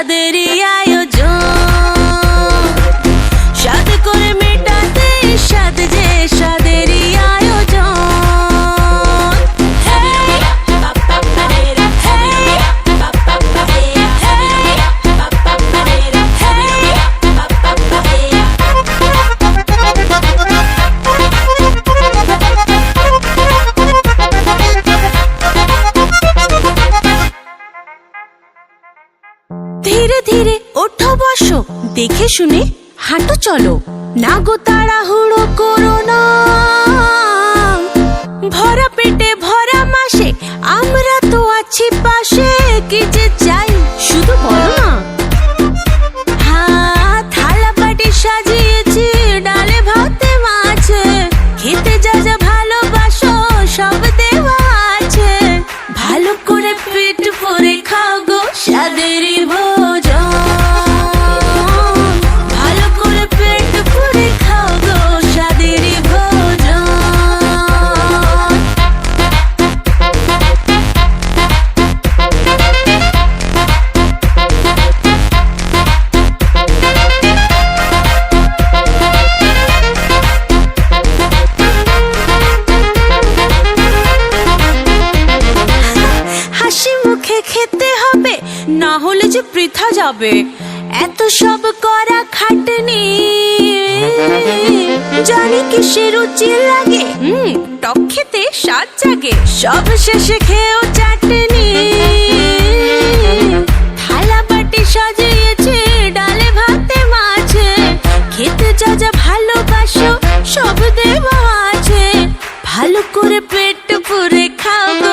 স্বাদেরই আয়োজন, স্বাদ করে মেটাতে স্বাদ যে স্বাদেরই আয়োজন। ধীরে ধীরে ওঠো বসো, দেখে শুনে হাঁটো চলো, না গো তাড়াহুড়ো করো না। ভরা পেটে ভরা মাসে আমরা তো আছি পাশে, কি যে চাই শুধু বলো না। হ্যাঁ, থালা বাটি সাজিয়েছি ডালে ভাতে মাছে, খেতে যা যা ভালোবাসো সব দেওয়া আছে। ভালো করে পেট ভরে খাও গো স্বাদেরই ভোজন, ভালো করে পেট ভরে খাও গো স্বাদেরই ভোজন। হাসি মুখে খেতে হবে, না হলে যে বৃথা যাবে। এত সব করা খাটনি, জানি কিসের রুচি লাগে, টক খেতে স্বাদ জাগে। সব শেষে খেয়েও চাটনি, থালা বাটি সাজিয়েছে ডালে ভাতে মাছে, খেতে যা যা ভালোবাসো সব দেওয়া আছে। ভালো করে পেট পুরে খাও।